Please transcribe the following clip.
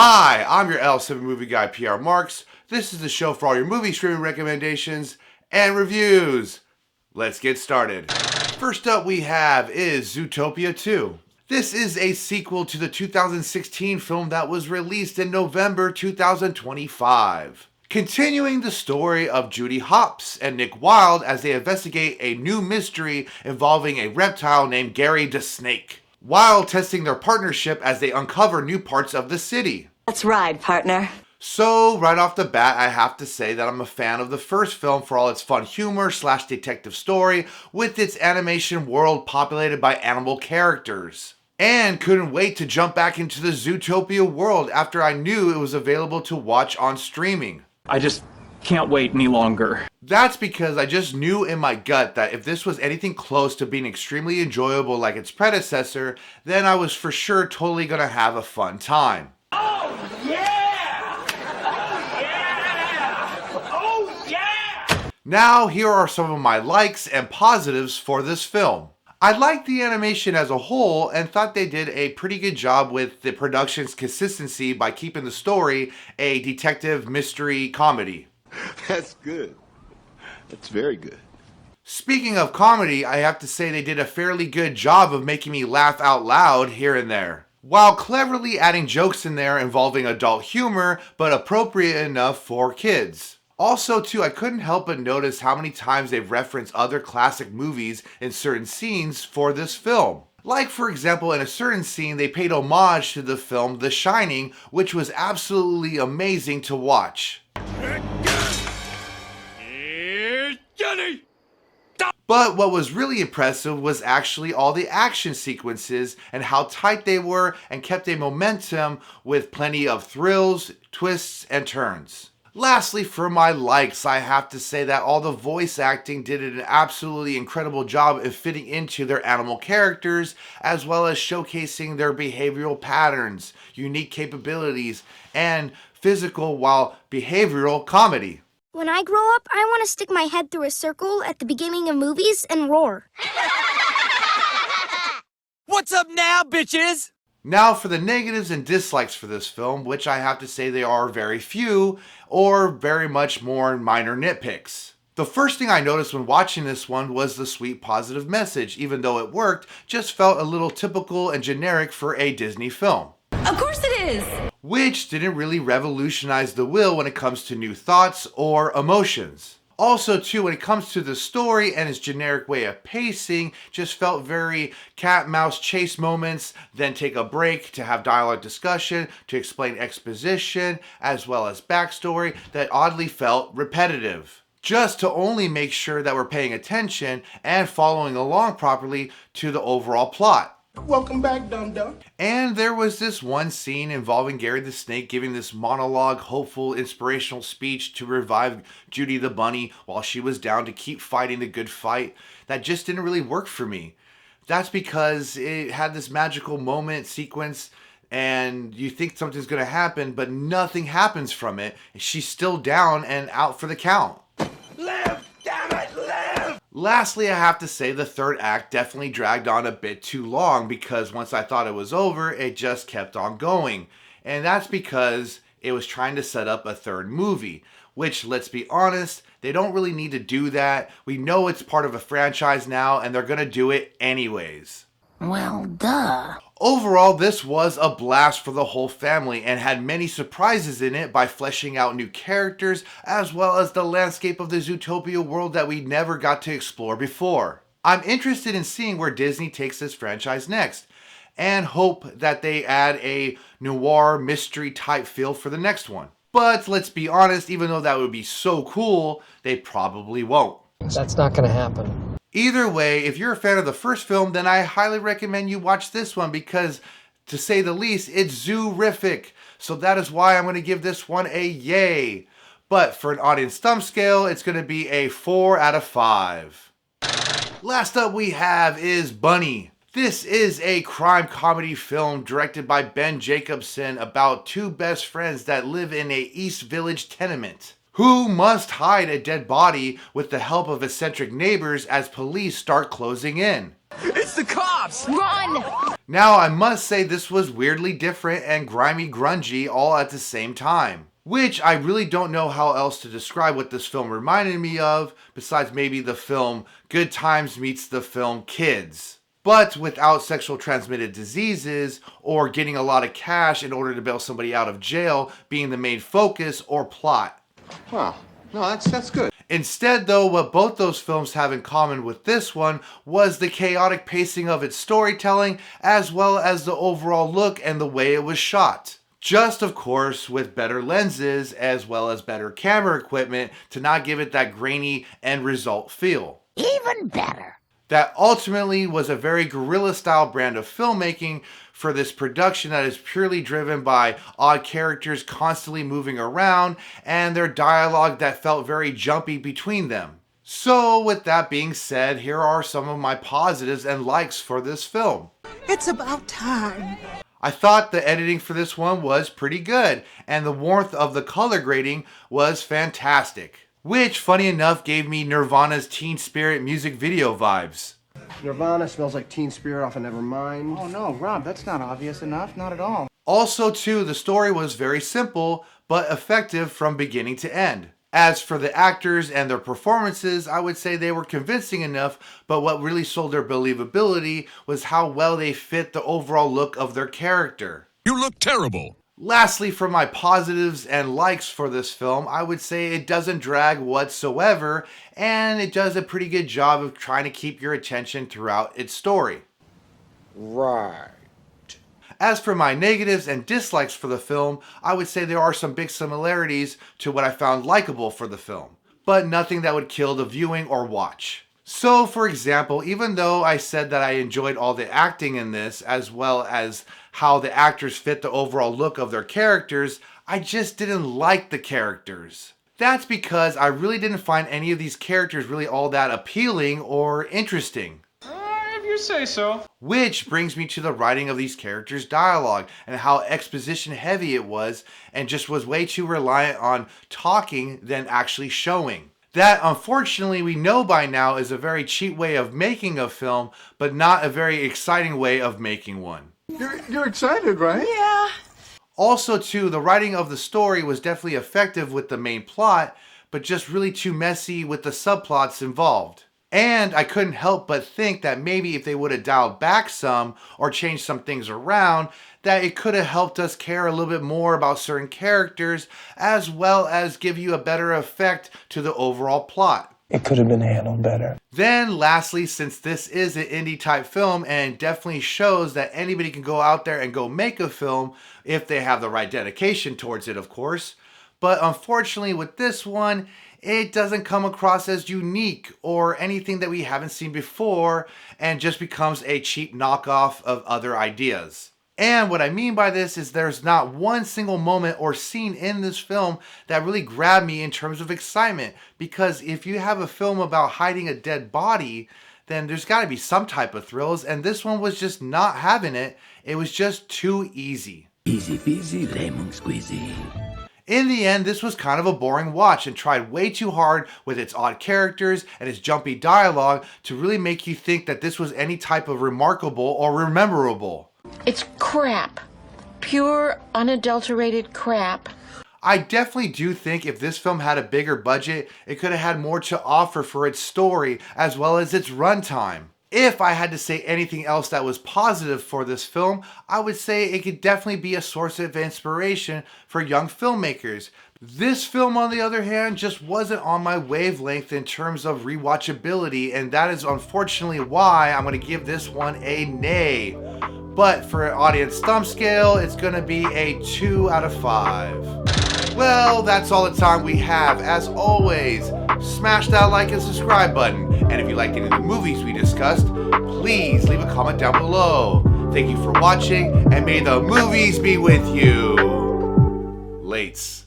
Hi, I'm your L7 movie guy, PR Marks. This is the show for all your movie streaming recommendations and reviews. Let's get started. First up we have is Zootopia 2. This is a sequel to the 2016 film that was released in November 2025. Continuing the story of Judy Hopps and Nick Wilde as they investigate a new mystery involving a reptile named Gary the Snake, while testing their partnership as they uncover new parts of the city. Let's ride, partner. So, right off the bat, I have to say that I'm a fan of the first film for all its fun humor / detective story with its animation world populated by animal characters. And couldn't wait to jump back into the Zootopia world after I knew it was available to watch on streaming. I just can't wait any longer. That's because I just knew in my gut that if this was anything close to being extremely enjoyable like its predecessor, then I was for sure totally gonna have a fun time. Oh yeah! Oh yeah! Oh yeah! Now here are some of my likes and positives for this film. I liked the animation as a whole and thought they did a pretty good job with the production's consistency by keeping the story a detective mystery comedy. That's good. That's very good. Speaking of comedy, I have to say they did a fairly good job of making me laugh out loud here and there, while cleverly adding jokes in there involving adult humor, but appropriate enough for kids. Also too, I couldn't help but notice how many times they've referenced other classic movies in certain scenes for this film. Like for example, in a certain scene, they paid homage to the film The Shining, which was absolutely amazing to watch. But what was really impressive was actually all the action sequences and how tight they were and kept a momentum with plenty of thrills, twists, and turns. Lastly, for my likes, I have to say that all the voice acting did an absolutely incredible job of fitting into their animal characters, as well as showcasing their behavioral patterns, unique capabilities, and physical while behavioral comedy. When I grow up, I want to stick my head through a circle at the beginning of movies and roar. What's up now, bitches? Now for the negatives and dislikes for this film, which I have to say they are very few, or very much more minor nitpicks. The first thing I noticed when watching this one was the sweet positive message. Even though it worked, just felt a little typical and generic for a Disney film. Of course it is. Which didn't really revolutionize the wheel when it comes to new thoughts or emotions. Also too, when it comes to the story and its generic way of pacing, just felt very cat-mouse chase moments, then take a break to have dialogue discussion, to explain exposition, as well as backstory that oddly felt repetitive. Just to only make sure that we're paying attention and following along properly to the overall plot. Welcome back, dum-dum. And there was this one scene involving Gary the Snake giving this monologue, hopeful, inspirational speech to revive Judy the Bunny while she was down to keep fighting the good fight that just didn't really work for me. That's because it had this magical moment sequence and you think something's going to happen, but nothing happens from it. She's still down and out for the count. Live! Damn it, live! Lastly, I have to say the third act definitely dragged on a bit too long because once I thought it was over, it just kept on going. And that's because it was trying to set up a third movie, which, let's be honest, they don't really need to do that. We know it's part of a franchise now and they're gonna do it anyways. Well, duh. Overall, this was a blast for the whole family and had many surprises in it by fleshing out new characters as well as the landscape of the Zootopia world that we never got to explore before. I'm interested in seeing where Disney takes this franchise next and hope that they add a noir mystery type feel for the next one. But let's be honest, even though that would be so cool, they probably won't. That's not gonna happen. Either way, if you're a fan of the first film, then I highly recommend you watch this one because, to say the least, it's zoo-rific. So that is why I'm going to give this one a yay. But for an audience thumb scale, it's going to be a 4 out of 5. Last up we have is Bunny. This is a crime comedy film directed by Ben Jacobson about two best friends that live in a East Village tenement, who must hide a dead body with the help of eccentric neighbors as police start closing in. It's the cops! Run! Now, I must say this was weirdly different and grimy grungy all at the same time. Which I really don't know how else to describe what this film reminded me of, besides maybe the film Good Times meets the film Kids. But without sexual transmitted diseases, or getting a lot of cash in order to bail somebody out of jail being the main focus or plot. Wow. No, that's good. Instead, though, what both those films have in common with this one was the chaotic pacing of its storytelling, as well as the overall look and the way it was shot. Just, of course, with better lenses, as well as better camera equipment to not give it that grainy end result feel. Even better. That ultimately was a very guerrilla-style brand of filmmaking for this production that is purely driven by odd characters constantly moving around and their dialogue that felt very jumpy between them. So with that being said, here are some of my positives and likes for this film. It's about time. I thought the editing for this one was pretty good, and the warmth of the color grading was fantastic. Which, funny enough, gave me Nirvana's Teen Spirit music video vibes. Nirvana smells like Teen Spirit off of Nevermind. Oh no, Rob, that's not obvious enough, not at all. Also, too, the story was very simple, but effective from beginning to end. As for the actors and their performances, I would say they were convincing enough, but what really sold their believability was how well they fit the overall look of their character. You look terrible. Lastly, for my positives and likes for this film, I would say it doesn't drag whatsoever, and it does a pretty good job of trying to keep your attention throughout its story. Right. As for my negatives and dislikes for the film, I would say there are some big similarities to what I found likable for the film, but nothing that would kill the viewing or watch. So, for example, even though I said that I enjoyed all the acting in this, as well as how the actors fit the overall look of their characters, I just didn't like the characters. That's because I really didn't find any of these characters really all that appealing or interesting. If you say so. Which brings me to the writing of these characters' dialogue and how exposition heavy it was and just was way too reliant on talking than actually showing. That, unfortunately, we know by now is a very cheap way of making a film, but not a very exciting way of making one. You're excited, right? Yeah. Also, too, the writing of the story was definitely effective with the main plot, but just really too messy with the subplots involved. And I couldn't help but think that maybe if they would have dialed back some or changed some things around, that it could have helped us care a little bit more about certain characters, as well as give you a better effect to the overall plot. It could have been handled better. Then lastly, since this is an indie type film and definitely shows that anybody can go out there and go make a film if they have the right dedication towards it, of course. But unfortunately with this one, it doesn't come across as unique or anything that we haven't seen before and just becomes a cheap knockoff of other ideas. And what I mean by this is there's not one single moment or scene in this film that really grabbed me in terms of excitement, because if you have a film about hiding a dead body, then there's got to be some type of thrills, and this one was just not having it. It was just too easy. Easy peasy lemon squeezy. In the end, this was kind of a boring watch and tried way too hard with its odd characters and its jumpy dialogue to really make you think that this was any type of remarkable or rememberable. It's crap. Pure, unadulterated crap. I definitely do think if this film had a bigger budget, it could have had more to offer for its story as well as its runtime. If I had to say anything else that was positive for this film, I would say it could definitely be a source of inspiration for young filmmakers. This film, on the other hand, just wasn't on my wavelength in terms of rewatchability, and that is unfortunately why I'm going to give this one a nay. But for an audience thumb scale, it's going to be a 2 out of 5. Well, that's all the time we have. As always, smash that like and subscribe button. And if you liked any of the movies we discussed, please leave a comment down below. Thank you for watching, and may the movies be with you. Lates.